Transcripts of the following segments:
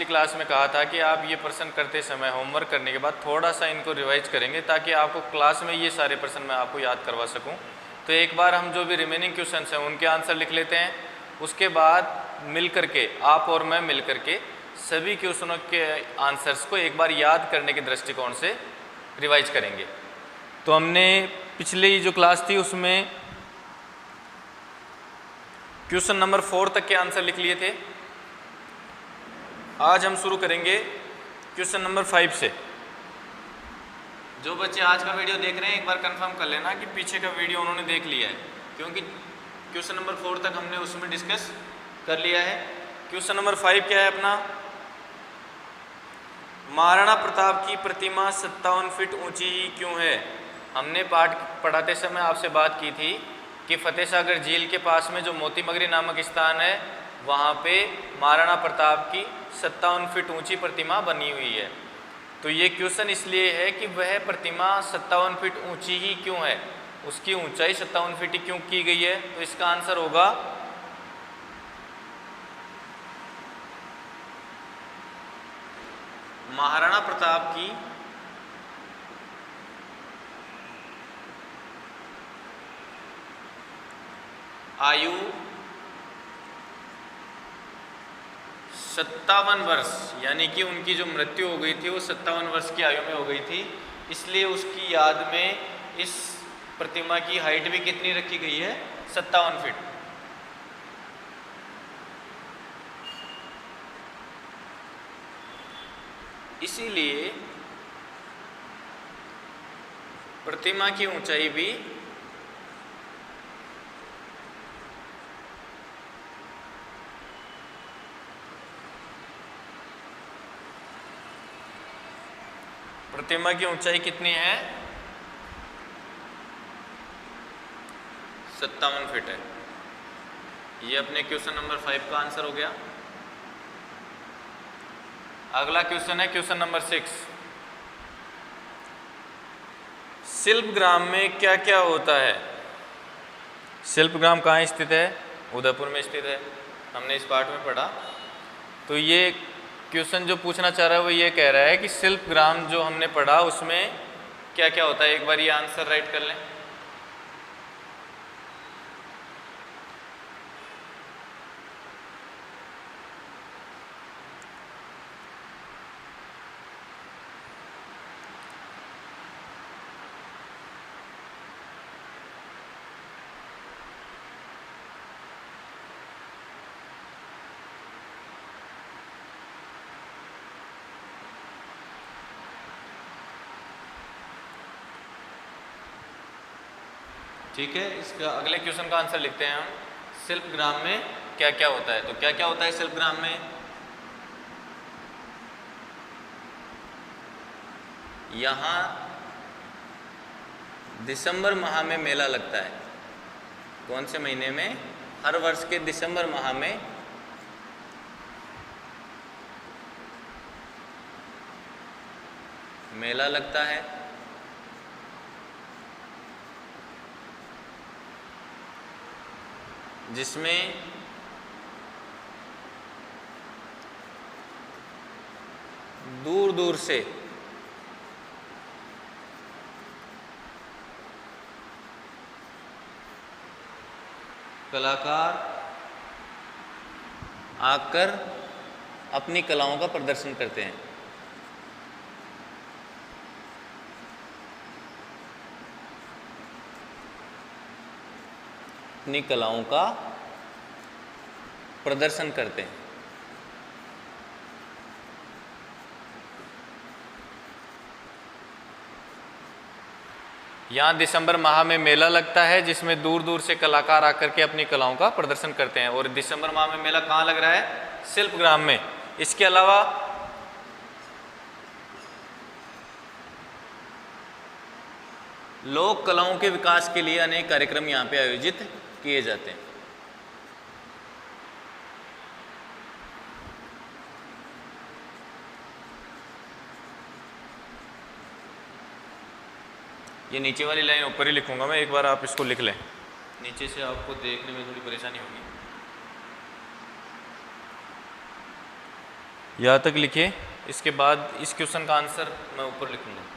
पिछली क्लास में कहा था कि आप ये प्रश्न करते समय होमवर्क करने के बाद थोड़ा सा इनको रिवाइज करेंगे ताकि आपको क्लास में ये सारे प्रश्न मैं आपको याद करवा सकूं। तो एक बार हम जो भी रिमेनिंग क्वेश्चन हैं उनके आंसर लिख लेते हैं, उसके बाद मिल करके आप और मैं मिल करके सभी क्वेश्चनों के आंसर्स को एक बार याद करने के दृष्टिकोण से रिवाइज करेंगे। तो हमने पिछली जो क्लास थी उसमें क्वेश्चन नंबर 4 तक के आंसर लिख लिए थे। आज हम शुरू करेंगे क्वेश्चन नंबर 5 से। जो बच्चे आज का वीडियो देख रहे हैं एक बार कंफर्म कर लेना कि पीछे का वीडियो उन्होंने देख लिया है, क्योंकि क्वेश्चन नंबर 4 तक हमने उसमें डिस्कस कर लिया है। क्वेश्चन नंबर 5 क्या है अपना? महाराणा प्रताप की प्रतिमा 57 फीट ऊंची ही क्यों है? हमने पाठ पढ़ाते समय आपसे बात की थी कि फतेह सागर झील के पास में जो मोती मगरी नामक स्थान है वहाँ पे महाराणा प्रताप की 57 फीट ऊंची प्रतिमा बनी हुई है। तो ये क्वेश्चन इसलिए है कि वह प्रतिमा 57 फीट ऊंची ही क्यों है, उसकी ऊंचाई 57 फीट ही क्यों की गई है? तो इसका आंसर होगा महाराणा प्रताप की आयु 57 वर्ष, यानी कि उनकी जो मृत्यु हो गई थी वो 57 वर्ष की आयु में हो गई थी, इसलिए उसकी याद में इस प्रतिमा की हाइट भी कितनी रखी गई है? 57 फीट। इसीलिए प्रतिमा की ऊंचाई भी प्रतिमा की ऊंचाई कितनी है? 57 फीट है। ये अपने क्वेश्चन नंबर 5 का आंसर हो गया। अगला क्वेश्चन है क्वेश्चन नंबर 6। शिल्पग्राम में क्या क्या होता है? शिल्पग्राम कहाँ स्थित है? उदयपुर में स्थित है, हमने इस पाठ में पढ़ा। तो ये क्वेश्चन जो पूछना चाह रहा है वो ये कह रहा है कि शिल्पग्राम जो हमने पढ़ा उसमें क्या क्या होता है, एक बार ये आंसर राइट कर लें। ठीक है, इसका अगले क्वेश्चन का आंसर लिखते हैं हम। शिल्पग्राम में क्या क्या होता है? तो क्या क्या होता है शिल्पग्राम में? यहाँ दिसंबर माह में मेला लगता है। कौन से महीने में? हर वर्ष के दिसंबर माह में मेला लगता है। जिसमें दूर दूर से कलाकार आकर अपनी कलाओं का प्रदर्शन करते हैं। अपनी कलाओं का प्रदर्शन करते हैं। यहाँ दिसंबर माह में मेला लगता है जिसमें दूर दूर से कलाकार आकर के अपनी कलाओं का प्रदर्शन करते हैं। और दिसंबर माह में मेला कहाँ लग रहा है? शिल्पग्राम में। इसके अलावा लोक कलाओं के विकास के लिए अनेक कार्यक्रम यहाँ पे आयोजित किए जाते हैं। ये नीचे वाली लाइन ऊपर ही लिखूंगा मैं, एक बार आप इसको लिख लें, नीचे से आपको देखने में थोड़ी परेशानी होगी। यहाँ तक लिखिए, इसके बाद इस क्वेश्चन का आंसर मैं ऊपर लिखूंगा।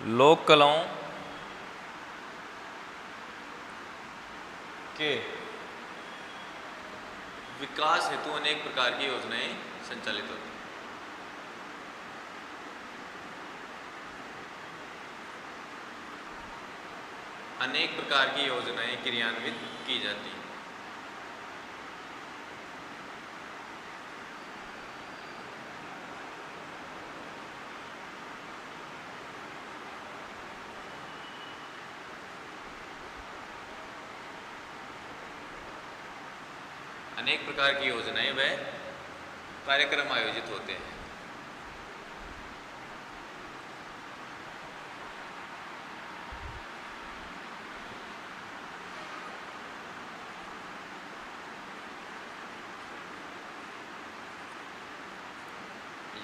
लोक कलाओं के विकास हेतु अनेक प्रकार की योजनाएं संचालित होती हैं। अनेक प्रकार की योजनाएं क्रियान्वित की जाती हैं। अनेक प्रकार की योजनाएं व कार्यक्रम आयोजित होते हैं।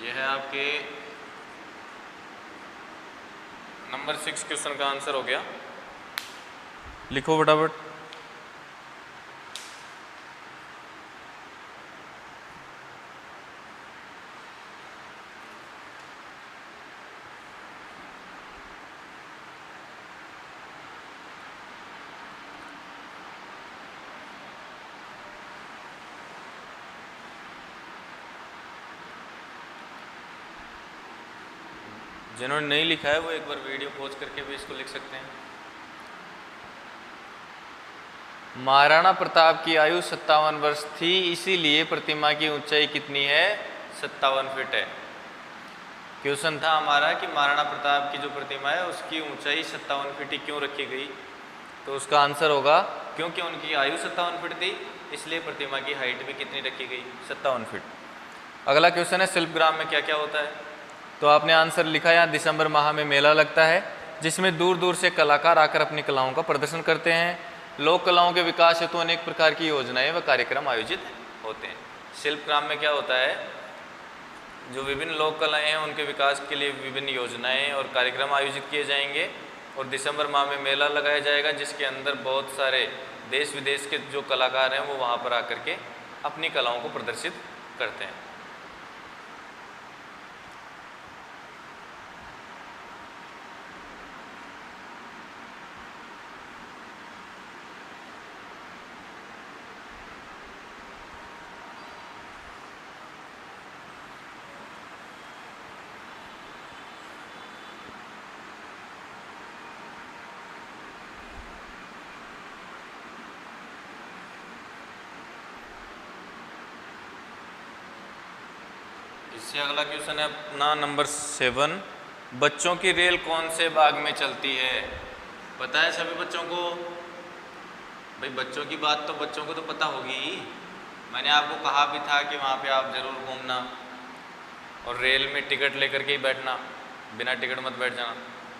यह है आपके नंबर 6 क्वेश्चन का आंसर हो गया। लिखो फटाफट। जिन्होंने नहीं लिखा है वो एक बार वीडियो पॉज करके भी इसको लिख सकते हैं। महाराणा प्रताप की आयु 57 वर्ष थी, इसीलिए प्रतिमा की ऊंचाई कितनी है? 57 फीट है। क्वेश्चन था हमारा कि महाराणा प्रताप की जो प्रतिमा है उसकी ऊंचाई 57 फीट ही क्यों रखी गई, तो उसका आंसर होगा क्योंकि उनकी आयु 57 फीट थी, इसलिए प्रतिमा की हाइट भी कितनी रखी गई? 57 फीट। अगला क्वेश्चन है शिल्पग्राम में क्या क्या होता है? तो आपने आंसर लिखा, यहाँ दिसंबर माह में मेला लगता है जिसमें दूर दूर से कलाकार आकर अपनी कलाओं का प्रदर्शन करते हैं। लोक कलाओं के विकास हेतु अनेक प्रकार की योजनाएं व कार्यक्रम आयोजित होते हैं। शिल्पग्राम में क्या होता है? जो विभिन्न लोक कलाएं हैं उनके विकास के लिए विभिन्न योजनाएं और कार्यक्रम आयोजित किए जाएंगे और दिसंबर माह में मेला लगाया जाएगा जिसके अंदर बहुत सारे देश विदेश के जो कलाकार हैं वो वहाँ पर आकर के अपनी कलाओं को प्रदर्शित करते हैं। इससे अगला क्वेश्चन है अपना नंबर 7, बच्चों की रेल कौन से भाग में चलती है? पता है सभी बच्चों को? भाई बच्चों की बात तो बच्चों को तो पता होगी। मैंने आपको कहा भी था कि वहाँ पे आप ज़रूर घूमना और रेल में टिकट लेकर के ही बैठना, बिना टिकट मत बैठ जाना।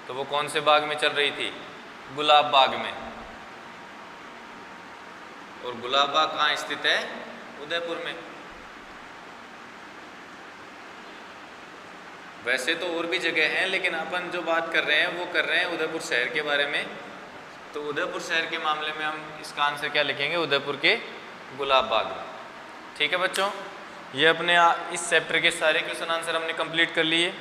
तो वो कौन से बाग में चल रही थी? गुलाब बाग में। और गुलाब बाग कहाँ स्थित है? उदयपुर में। वैसे तो और भी जगह हैं लेकिन अपन जो बात कर रहे हैं वो कर रहे हैं उदयपुर शहर के बारे में। तो उदयपुर शहर के मामले में हम इसका आंसर क्या लिखेंगे? उदयपुर के गुलाब बाग। ठीक है बच्चों, ये अपने इस चैप्टर के सारे क्वेश्चन आंसर हमने कंप्लीट कर लिए।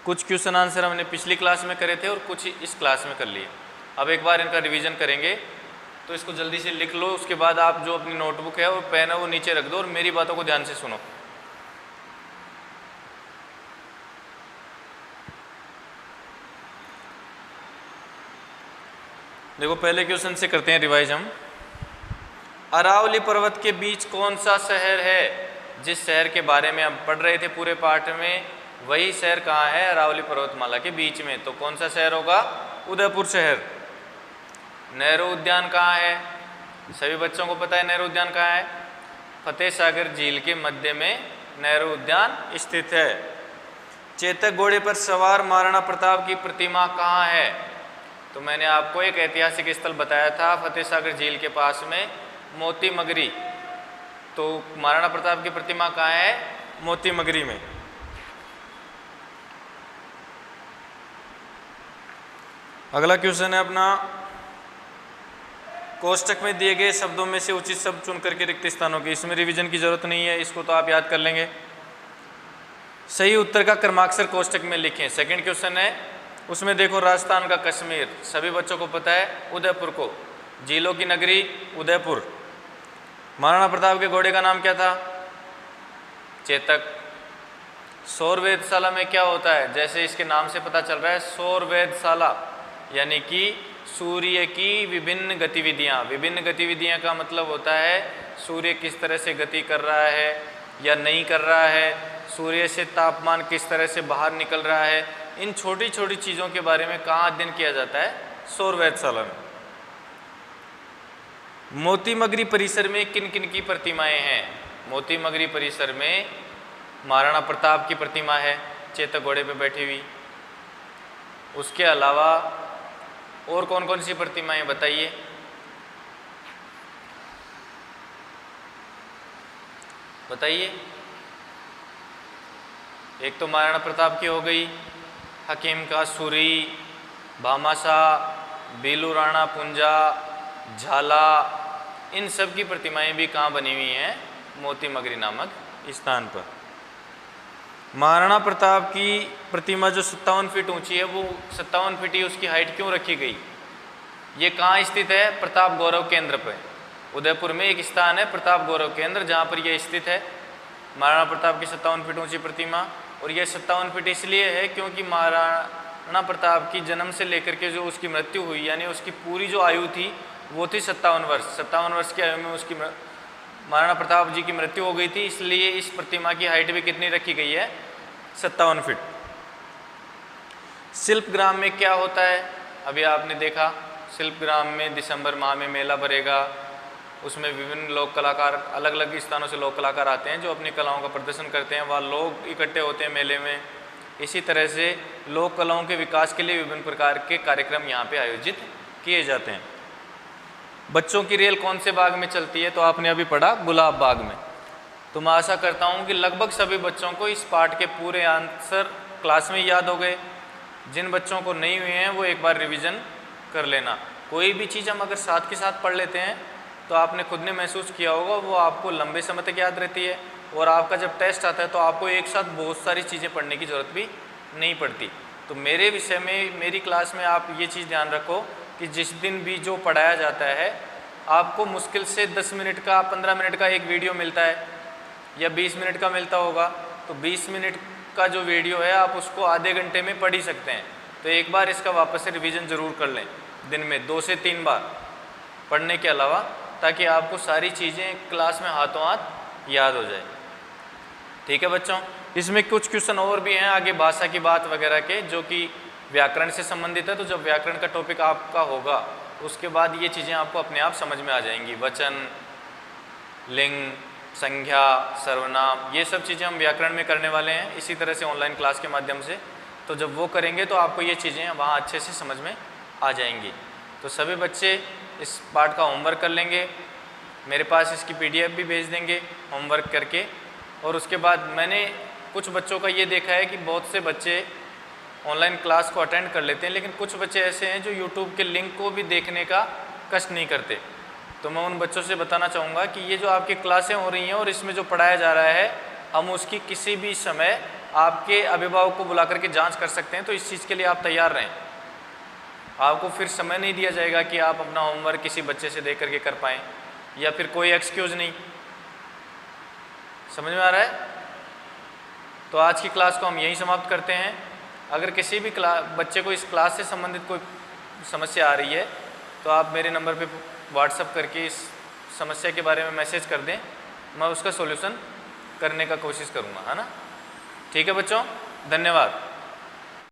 कुछ क्वेश्चन आंसर हमने पिछली क्लास में करे थे और कुछ इस क्लास में कर लिए। अब एक बार इनका रिवीजन करेंगे, तो इसको जल्दी से लिख लो। उसके बाद आप जो अपनी नोटबुक है और पेन है वो नीचे रख दो और मेरी बातों को ध्यान से सुनो। देखो पहले क्वेश्चन से करते हैं रिवाइज हम। अरावली पर्वत के बीच कौन सा शहर है? जिस शहर के बारे में हम पढ़ रहे थे पूरे पाठ में, वही शहर कहाँ है? अरावली पर्वतमाला के बीच में। तो कौन सा शहर होगा? उदयपुर शहर। नेहरू उद्यान कहाँ है? सभी बच्चों को पता है नेहरू उद्यान कहाँ है? फतेह सागर झील के मध्य में नेहरू उद्यान स्थित है। चेतक घोड़े पर सवार महाराणा प्रताप की प्रतिमा कहाँ है? तो मैंने आपको एक ऐतिहासिक स्थल बताया था फतेह सागर झील के पास में, मोती मगरी। तो महाराणा प्रताप की प्रतिमा कहाँ है? मोती मगरी में। अगला क्वेश्चन है अपना, कोष्टक में दिए गए शब्दों में से उचित शब्द चुन करके रिक्त स्थानों की। इसमें रिवीजन की जरूरत नहीं है, इसको तो आप याद कर लेंगे। सही उत्तर का क्रमाक्षर कोष्टक में लिखें। सेकंड क्वेश्चन है, उसमें देखो राजस्थान का कश्मीर सभी बच्चों को पता है, उदयपुर को, झीलों की नगरी उदयपुर। महाराणा प्रताप के घोड़े का नाम क्या था? चेतक। सौर वेधशाला में क्या होता है? जैसे इसके नाम से पता चल रहा है, सौर वेधशाला यानी कि सूर्य की विभिन्न गतिविधियाँ। विभिन्न गतिविधियाँ का मतलब होता है सूर्य किस तरह से गति कर रहा है या नहीं कर रहा है, सूर्य से तापमान किस तरह से बाहर निकल रहा है, इन छोटी छोटी चीज़ों के बारे में कहाँ अध्ययन किया जाता है? सौर वेधशाला में। मोती मगरी परिसर में किन किन की प्रतिमाएं हैं? मोती मगरी परिसर में महाराणा प्रताप की प्रतिमा है, चेतक घोड़े पे बैठी हुई। उसके अलावा और कौन कौन सी प्रतिमाएं बताइए? बताइए। एक तो महाराणा प्रताप की हो गई, हकीम का सूरी, भामाशाह, बेलू राणा पुंजा, झाला, इन सब की प्रतिमाएं भी कहाँ बनी हुई हैं? मोती मगरी नामक स्थान पर। महाराणा प्रताप की प्रतिमा जो 57 फीट ऊंची है, वो 57 फीट ही उसकी हाइट क्यों रखी गई? ये कहाँ स्थित है? प्रताप गौरव केंद्र पर। उदयपुर में एक स्थान है प्रताप गौरव केंद्र, जहाँ पर यह स्थित है। महाराणा प्रताप की 57 फीट ऊंची प्रतिमा, और यह 57 फीट इसलिए है क्योंकि महाराणा प्रताप की जन्म से लेकर के जो उसकी मृत्यु हुई, यानी उसकी पूरी जो आयु थी वो थी 57 वर्ष। 57 वर्ष की आयु में उसकी महाराणा प्रताप जी की मृत्यु हो गई थी, इसलिए इस प्रतिमा की हाइट भी कितनी रखी गई है? 57 फीट। शिल्पग्राम में क्या होता है? अभी आपने देखा, शिल्पग्राम में दिसंबर माह में मेला भरेगा, उसमें विभिन्न लोक कलाकार, अलग अलग स्थानों से लोक कलाकार आते हैं जो अपनी कलाओं का प्रदर्शन करते हैं, वहाँ लोग इकट्ठे होते हैं मेले में। इसी तरह से लोक कलाओं के विकास के लिए विभिन्न प्रकार के कार्यक्रम यहाँ पे आयोजित किए जाते हैं। बच्चों की रेल कौन से बाग में चलती है? तो आपने अभी पढ़ा, गुलाब बाग में। तो मैं आशा करता हूँ कि लगभग सभी बच्चों को इस पाठ के पूरे आंसर क्लास में याद हो गए। जिन बच्चों को नहीं हुए हैं वो एक बार रिवीजन कर लेना। कोई भी चीज़ हम अगर साथ के साथ पढ़ लेते हैं तो आपने खुद ने महसूस किया होगा वो आपको लंबे समय तक याद रहती है, और आपका जब टेस्ट आता है तो आपको एक साथ बहुत सारी चीज़ें पढ़ने की ज़रूरत भी नहीं पड़ती। तो मेरे विषय में, मेरी क्लास में आप ये चीज़ ध्यान रखो कि जिस दिन भी जो पढ़ाया जाता है, आपको मुश्किल से 10 मिनट का, 15 मिनट का एक वीडियो मिलता है या 20 मिनट का मिलता होगा, तो 20 मिनट का जो वीडियो है आप उसको आधे घंटे में पढ़ ही सकते हैं। तो एक बार इसका वापस से रिवीजन ज़रूर कर लें, दिन में 2 से 3 बार पढ़ने के अलावा, ताकि आपको सारी चीज़ें क्लास में हाथों हाथ याद हो जाए। ठीक है बच्चों, इसमें कुछ क्वेश्चन और भी हैं आगे भाषा की बात वगैरह के, जो कि व्याकरण से संबंधित है। तो जब व्याकरण का टॉपिक आपका होगा उसके बाद ये चीज़ें आपको अपने आप समझ में आ जाएंगी। वचन, लिंग, संज्ञा, सर्वनाम, ये सब चीज़ें हम व्याकरण में करने वाले हैं इसी तरह से ऑनलाइन क्लास के माध्यम से। तो जब वो करेंगे तो आपको ये चीज़ें वहाँ अच्छे से समझ में आ जाएंगी। तो सभी बच्चे इस पार्ट का होमवर्क कर लेंगे, मेरे पास इसकी PDF भी भेज देंगे होमवर्क करके। और उसके बाद मैंने कुछ बच्चों का ये देखा है कि बहुत से बच्चे ऑनलाइन क्लास को अटेंड कर लेते हैं, लेकिन कुछ बच्चे ऐसे हैं जो YouTube के लिंक को भी देखने का कष्ट नहीं करते। तो मैं उन बच्चों से बताना चाहूँगा कि ये जो आपकी क्लासें हो रही हैं और इसमें जो पढ़ाया जा रहा है, हम उसकी किसी भी समय आपके अभिभावक को बुला करके जांच कर सकते हैं। तो इस चीज़ के लिए आप तैयार रहें। आपको फिर समय नहीं दिया जाएगा कि आप अपना होमवर्क किसी बच्चे से देख करके कर पाएँ, या फिर कोई एक्सक्यूज़ नहीं। समझ में आ रहा है? तो आज की क्लास को हम यहीं समाप्त करते हैं। अगर किसी भी बच्चे को इस क्लास से संबंधित कोई समस्या आ रही है तो आप मेरे नंबर पे व्हाट्सअप करके इस समस्या के बारे में मैसेज कर दें, मैं उसका सॉल्यूशन करने का कोशिश करूँगा, है ना? ठीक है बच्चों, धन्यवाद।